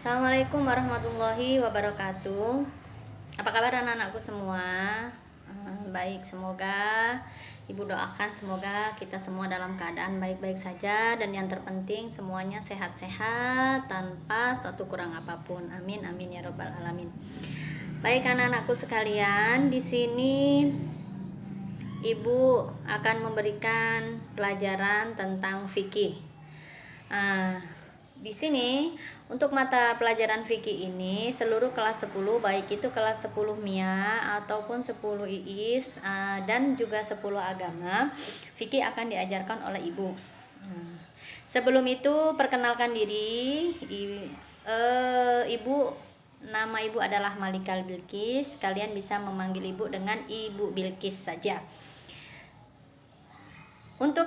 Assalamualaikum warahmatullahi wabarakatuh. Apa kabar anak-anakku semua? Baik, semoga Ibu doakan semoga kita semua dalam keadaan baik-baik saja, dan yang terpenting semuanya sehat-sehat tanpa suatu kurang apapun. Amin amin ya robbal alamin. Baik anak-anakku sekalian, di sini Ibu akan memberikan pelajaran tentang fikih. Di sini untuk mata pelajaran fikih ini seluruh kelas 10, baik itu kelas 10 MIA ataupun 10 IIS dan juga 10 agama, fikih akan diajarkan oleh Ibu. Sebelum itu perkenalkan diri. Ibu, nama Ibu adalah Malikal Bilqis. Kalian bisa memanggil Ibu dengan Ibu Bilqis saja. Untuk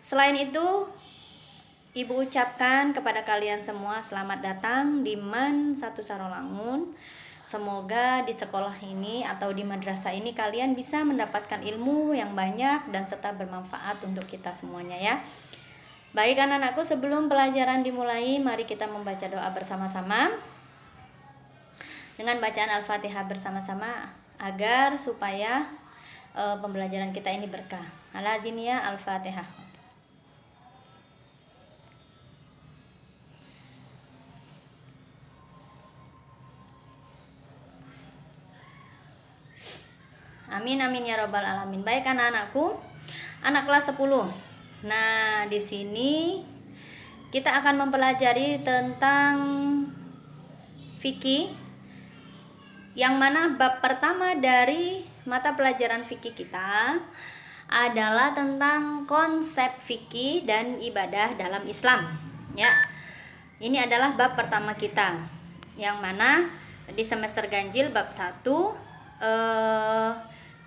selain itu, Ibu ucapkan kepada kalian semua selamat datang di MAN 1 Sarolangun. Semoga di sekolah ini atau di madrasah ini kalian bisa mendapatkan ilmu yang banyak dan serta bermanfaat untuk kita semuanya ya. Baik anak-anakku, sebelum pelajaran dimulai, mari kita membaca doa bersama-sama dengan bacaan Al-Fatihah bersama-sama agar supaya pembelajaran kita ini berkah. Al-Adiniyah Al-Fatihah. Amin amin ya robbal alamin. Baik anak-anakku, anak kelas 10. Nah, di sini kita akan mempelajari tentang fikih, yang mana bab pertama dari mata pelajaran fikih kita adalah tentang konsep fikih dan ibadah dalam Islam. Ya. Ini adalah bab pertama kita, yang mana di semester ganjil bab 1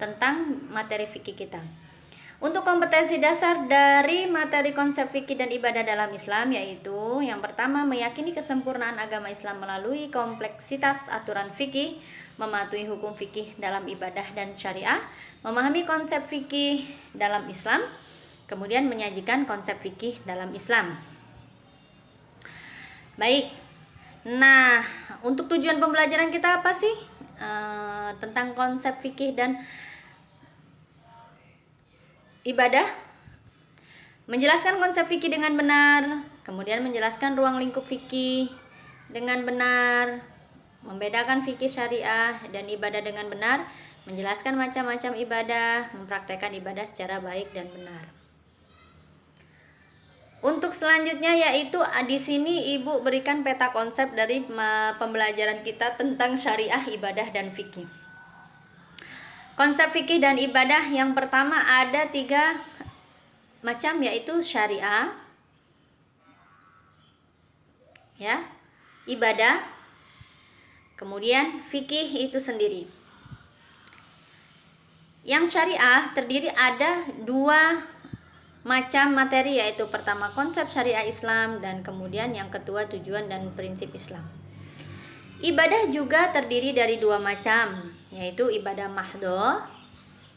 tentang materi fikih kita. Untuk kompetensi dasar dari materi konsep fikih dan ibadah dalam Islam, yaitu yang pertama, meyakini kesempurnaan agama Islam melalui kompleksitas aturan fikih, mematuhi hukum fikih dalam ibadah dan syariah, memahami konsep fikih dalam Islam, kemudian menyajikan konsep fikih dalam Islam. Baik, nah untuk tujuan pembelajaran kita apa sih? Tentang konsep fikih dan ibadah, menjelaskan konsep fikih dengan benar, kemudian menjelaskan ruang lingkup fikih dengan benar, membedakan fikih syariah dan ibadah dengan benar, menjelaskan macam-macam ibadah, mempraktekkan ibadah secara baik dan benar. Untuk selanjutnya yaitu di sini Ibu berikan peta konsep dari pembelajaran kita tentang syariah, ibadah dan fikih. Konsep fikih dan ibadah yang pertama ada 3 macam, yaitu syariah, ya, ibadah, kemudian fikih itu sendiri. Yang syariah terdiri ada 2 macam materi, yaitu pertama konsep syariah Islam dan kemudian yang kedua tujuan dan prinsip Islam. Ibadah juga terdiri dari 2 macam, yaitu ibadah mahdhah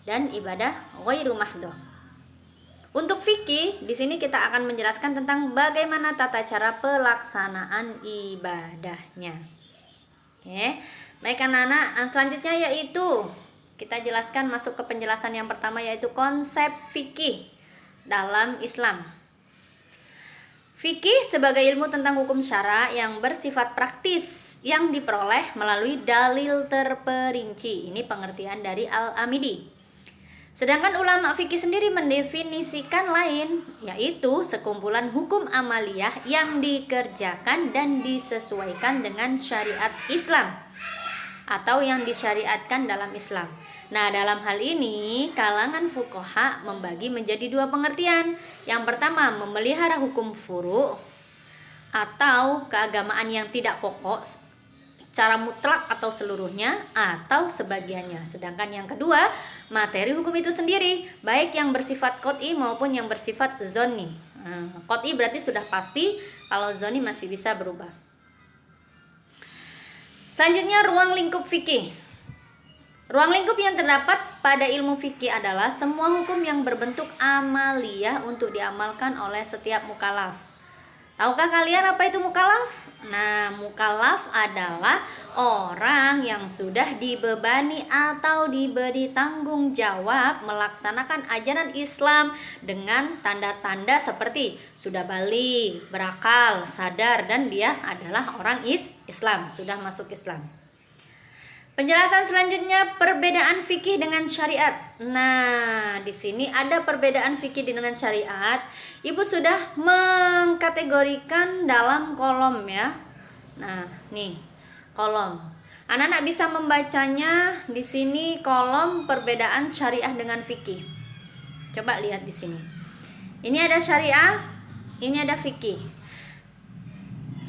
dan ibadah ghairu mahdhah. Untuk fikih, di sini kita akan menjelaskan tentang bagaimana tata cara pelaksanaan ibadahnya. Oke. Baik anak-anak, selanjutnya yaitu kita jelaskan masuk ke penjelasan yang pertama, yaitu konsep fikih dalam Islam. Fikih sebagai ilmu tentang hukum syara yang bersifat praktis yang diperoleh melalui dalil terperinci. Ini pengertian dari Al-Amidi. Sedangkan ulama fikih sendiri mendefinisikan lain, yaitu sekumpulan hukum amaliyah yang dikerjakan dan disesuaikan dengan syariat Islam atau yang disyariatkan dalam Islam. Nah, dalam hal ini kalangan fuqaha membagi menjadi 2 pengertian. Yang pertama, memelihara hukum furu' atau keagamaan yang tidak pokok secara mutlak atau seluruhnya atau sebagiannya. Sedangkan yang kedua, materi hukum itu sendiri, baik yang bersifat qot'i maupun yang bersifat zonni. Qot'i berarti sudah pasti, kalau zonni masih bisa berubah. Selanjutnya, ruang lingkup fikih. Ruang lingkup yang terdapat pada ilmu fikih adalah semua hukum yang berbentuk amaliyah untuk diamalkan oleh setiap mukallaf. Tahukah kalian apa itu mukallaf? Nah, mukallaf adalah orang yang sudah dibebani atau diberi tanggung jawab melaksanakan ajaran Islam dengan tanda-tanda seperti sudah balik, berakal, sadar, dan dia adalah orang Islam, sudah masuk Islam. Penjelasan selanjutnya, perbedaan fikih dengan syariat. Nah, di sini ada perbedaan fikih dengan syariat. Ibu sudah mengkategorikan dalam kolom ya. Nah, nih kolom. Anak-anak bisa membacanya di sini kolom perbedaan syariah dengan fikih. Coba lihat di sini. Ini ada syariah, ini ada fikih.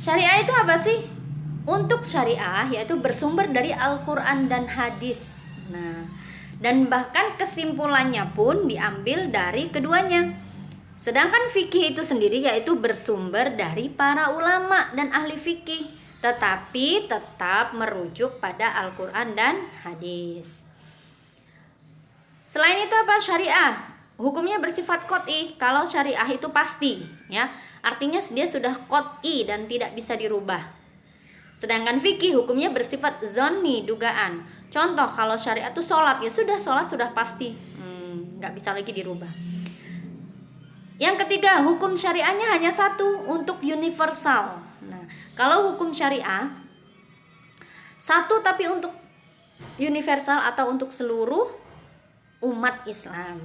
Syariah itu apa sih? Untuk syariah yaitu bersumber dari Al-Quran dan hadis. Nah, dan bahkan kesimpulannya pun diambil dari keduanya. Sedangkan fikih itu sendiri yaitu bersumber dari para ulama dan ahli fikih, tetapi tetap merujuk pada Al-Quran dan hadis. Selain itu apa syariah? Hukumnya bersifat qot'i. Kalau syariah itu pasti, ya, artinya dia sudah qot'i dan tidak bisa dirubah. Sedangkan fikih hukumnya bersifat zonni, dugaan. Contoh kalau syariat itu sholat, ya sudah sholat sudah pasti, nggak bisa lagi dirubah. Yang ketiga, hukum syariahnya hanya satu untuk universal. Nah, kalau hukum syariah satu tapi untuk universal atau untuk seluruh umat Islam.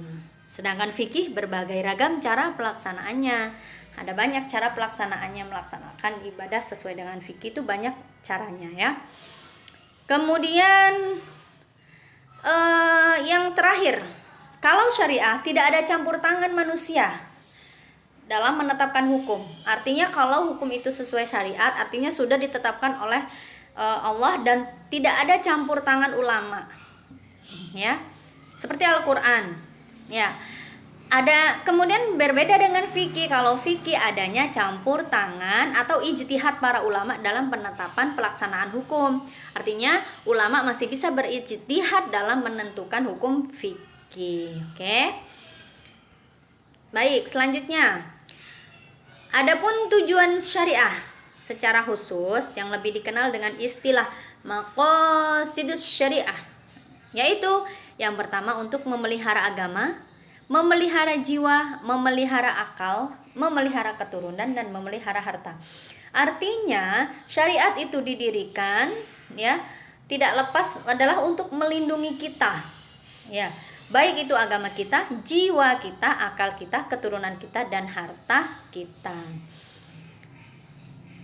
Sedangkan fikih berbagai ragam cara pelaksanaannya. Ada banyak cara pelaksanaannya, melaksanakan ibadah sesuai dengan fikih itu banyak caranya ya. Kemudian yang terakhir, kalau syariah tidak ada campur tangan manusia dalam menetapkan hukum. Artinya kalau hukum itu sesuai syariat, artinya sudah ditetapkan oleh Allah dan tidak ada campur tangan ulama. Ya. Seperti Al-Qur'an. Ya. Ada kemudian berbeda dengan fikih. Kalau fikih adanya campur tangan atau ijtihad para ulama dalam penetapan pelaksanaan hukum. Artinya ulama masih bisa berijtihad dalam menentukan hukum fikih. Oke. Baik, selanjutnya. Adapun tujuan syariah secara khusus yang lebih dikenal dengan istilah maqasidus syariah, yaitu yang pertama untuk memelihara agama, memelihara jiwa, memelihara akal, memelihara keturunan, dan memelihara harta. Artinya syariat itu didirikan ya tidak lepas adalah untuk melindungi kita. Ya, baik itu agama kita, jiwa kita, akal kita, keturunan kita, dan harta kita.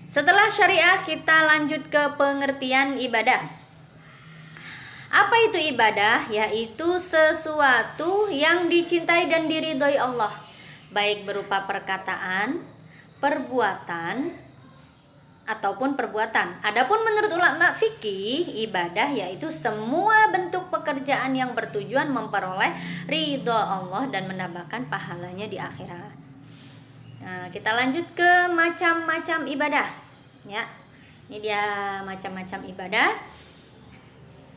Setelah syariah kita lanjut ke pengertian ibadah. Apa itu ibadah? Yaitu sesuatu yang dicintai dan diridhoi Allah, baik berupa perkataan, perbuatan, ataupun perbuatan. Adapun menurut ulama fikih, ibadah yaitu semua bentuk pekerjaan yang bertujuan memperoleh ridho Allah dan menambahkan pahalanya di akhirat. Nah, kita lanjut ke macam-macam ibadah. Ya, ini dia macam-macam ibadah.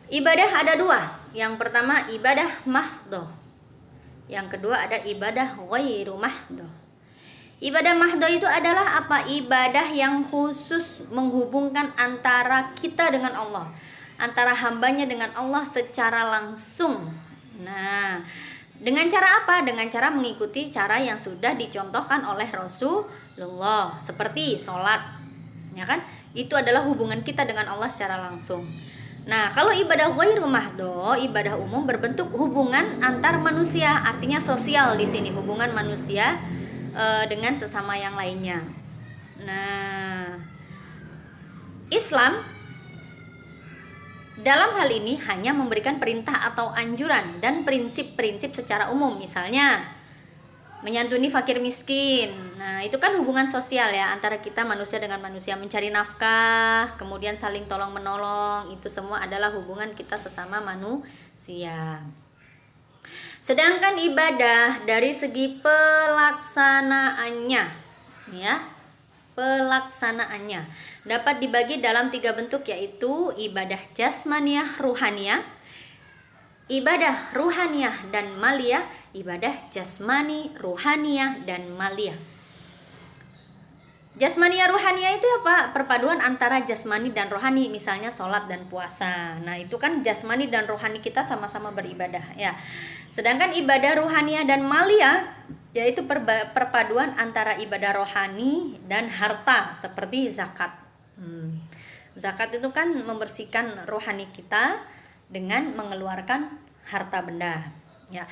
Ibadah ada dua. Yang pertama ibadah mahdhah. Yang kedua ada ibadah ghairu mahdhah. Ibadah mahdhah itu adalah apa? Ibadah yang khusus menghubungkan antara kita dengan Allah, antara hambanya dengan Allah secara langsung. Nah, dengan cara apa? Dengan cara mengikuti cara yang sudah dicontohkan oleh Rasulullah, seperti sholat, ya kan? Itu adalah hubungan kita dengan Allah secara langsung. Nah, kalau ibadah ghairu mahdhah, ibadah umum berbentuk hubungan antar manusia, artinya sosial di sini, hubungan manusia dengan sesama yang lainnya. Nah, Islam dalam hal ini hanya memberikan perintah atau anjuran dan prinsip-prinsip secara umum. Misalnya menyantuni fakir miskin. Nah, itu kan hubungan sosial ya, antara kita manusia dengan manusia, mencari nafkah, kemudian saling tolong menolong. Itu semua adalah hubungan kita sesama manusia. Sedangkan ibadah dari segi pelaksanaannya, ya, pelaksanaannya dapat dibagi dalam 3 bentuk, yaitu ibadah jasmaniyah ruhaniyah, ibadah ruhaniyah dan maliyah, ibadah jasmani ruhaniyah dan maliyah. Jasmania rohania itu apa? Perpaduan antara jasmani dan rohani, misalnya sholat dan puasa. Nah, itu kan jasmani dan rohani kita sama-sama beribadah ya. Sedangkan ibadah rohania dan malia yaitu perpaduan antara ibadah rohani dan harta seperti zakat. Zakat itu kan membersihkan rohani kita dengan mengeluarkan harta benda ya.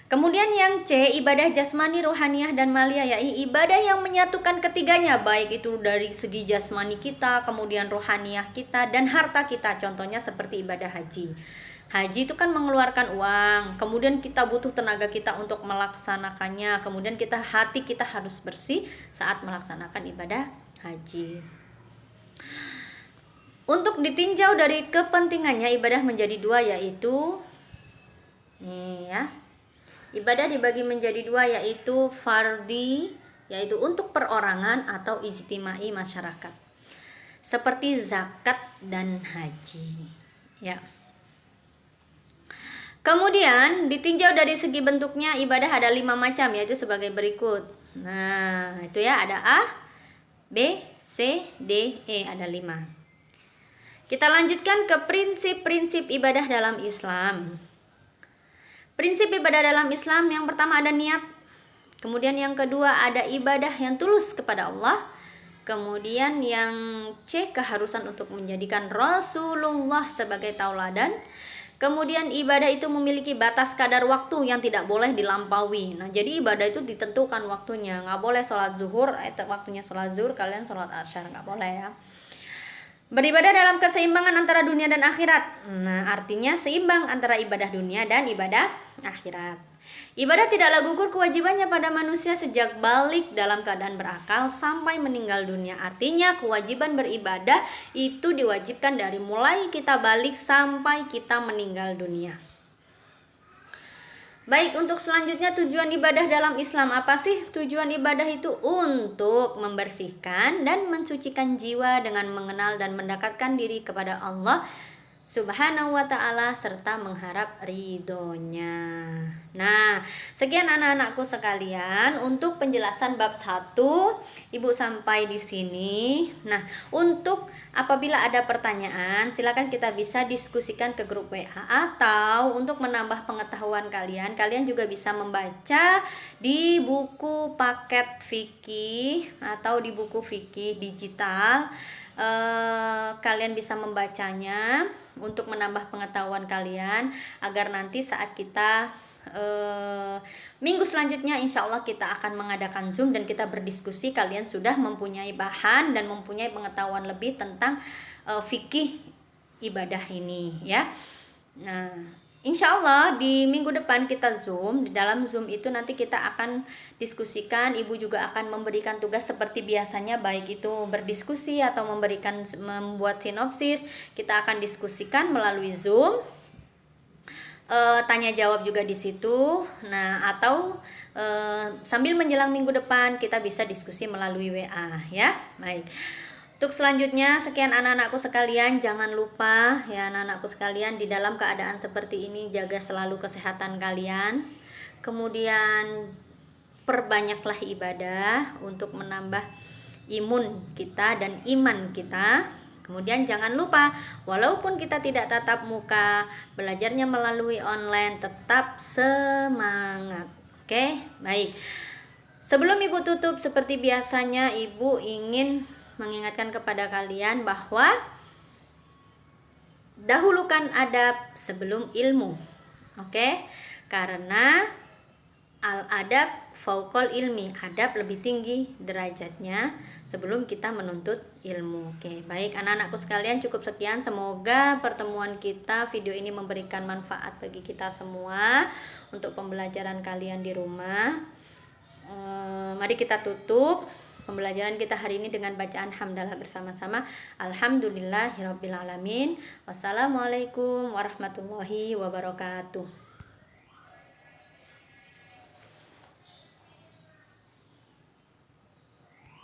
Kemudian yang C, ibadah jasmani, rohaniah, dan malia, yaitu ibadah yang menyatukan ketiganya, baik itu dari segi jasmani kita, kemudian rohaniah kita, dan harta kita. Contohnya seperti ibadah haji. Haji itu kan mengeluarkan uang, kemudian kita butuh tenaga kita untuk melaksanakannya, kemudian hati kita harus bersih saat melaksanakan ibadah haji. Untuk ditinjau dari kepentingannya, ibadah menjadi dua, yaitu nih ya. Ibadah dibagi menjadi dua, yaitu fardi, yaitu untuk perorangan, atau ijtimai masyarakat, seperti zakat dan haji ya. Kemudian ditinjau dari segi bentuknya, ibadah ada 5 macam, yaitu sebagai berikut. Nah itu ya, ada A, B, C, D, E, ada 5. Kita lanjutkan ke prinsip-prinsip ibadah dalam Islam. Prinsip ibadah dalam Islam, yang pertama ada niat. Kemudian yang kedua ada ibadah yang tulus kepada Allah. Kemudian yang C, keharusan untuk menjadikan Rasulullah sebagai tauladan. Kemudian ibadah itu memiliki batas kadar waktu yang tidak boleh dilampaui. Nah, jadi ibadah itu ditentukan waktunya. Nggak boleh sholat zuhur, waktunya sholat zuhur, kalian sholat asyar, nggak boleh ya. Beribadah dalam keseimbangan antara dunia dan akhirat. Nah, artinya seimbang antara ibadah dunia dan ibadah akhirat. Ibadah tidaklah gugur kewajibannya pada manusia sejak balik dalam keadaan berakal sampai meninggal dunia. Artinya kewajiban beribadah itu diwajibkan dari mulai kita balik sampai kita meninggal dunia. Baik, untuk selanjutnya tujuan ibadah dalam Islam. Apa sih tujuan ibadah itu? Untuk membersihkan dan mensucikan jiwa dengan mengenal dan mendekatkan diri kepada Allah Subhanahu wa ta'ala serta mengharap ridhonya. Nah, sekian anak-anakku sekalian untuk penjelasan bab 1. Ibu sampai di sini. Nah, untuk apabila ada pertanyaan, silakan kita bisa diskusikan ke grup WA, atau untuk menambah pengetahuan kalian juga bisa membaca di buku paket fikih atau di buku fikih digital. Kalian bisa membacanya untuk menambah pengetahuan kalian, agar nanti saat kita minggu selanjutnya insya Allah kita akan mengadakan Zoom dan kita berdiskusi, kalian sudah mempunyai bahan dan mempunyai pengetahuan lebih tentang fikih ibadah ini ya. Nah, insya Allah di minggu depan kita Zoom. Di dalam Zoom itu nanti kita akan diskusikan. Ibu juga akan memberikan tugas seperti biasanya, baik itu berdiskusi atau membuat sinopsis. Kita akan diskusikan melalui Zoom. Tanya jawab juga di situ. Nah, atau sambil menjelang minggu depan kita bisa diskusi melalui WA ya. Baik. Untuk selanjutnya, sekian anak-anakku sekalian, jangan lupa ya anak-anakku sekalian, di dalam keadaan seperti ini jaga selalu kesehatan kalian. Kemudian perbanyaklah ibadah untuk menambah imun kita dan iman kita. Kemudian jangan lupa, walaupun kita tidak tatap muka, belajarnya melalui online, tetap semangat. Oke, baik. Sebelum Ibu tutup, seperti biasanya Ibu ingin mengingatkan kepada kalian bahwa dahulukan adab sebelum ilmu. Oke? Karena al-adab fauqal ilmi, adab lebih tinggi derajatnya sebelum kita menuntut ilmu. Oke, baik anak-anakku sekalian, cukup sekian. Semoga pertemuan kita, video ini memberikan manfaat bagi kita semua untuk pembelajaran kalian di rumah. Mari kita tutup pembelajaran kita hari ini dengan bacaan hamdalah bersama-sama. Alhamdulillahirabbil alamin. Wassalamualaikum warahmatullahi wabarakatuh.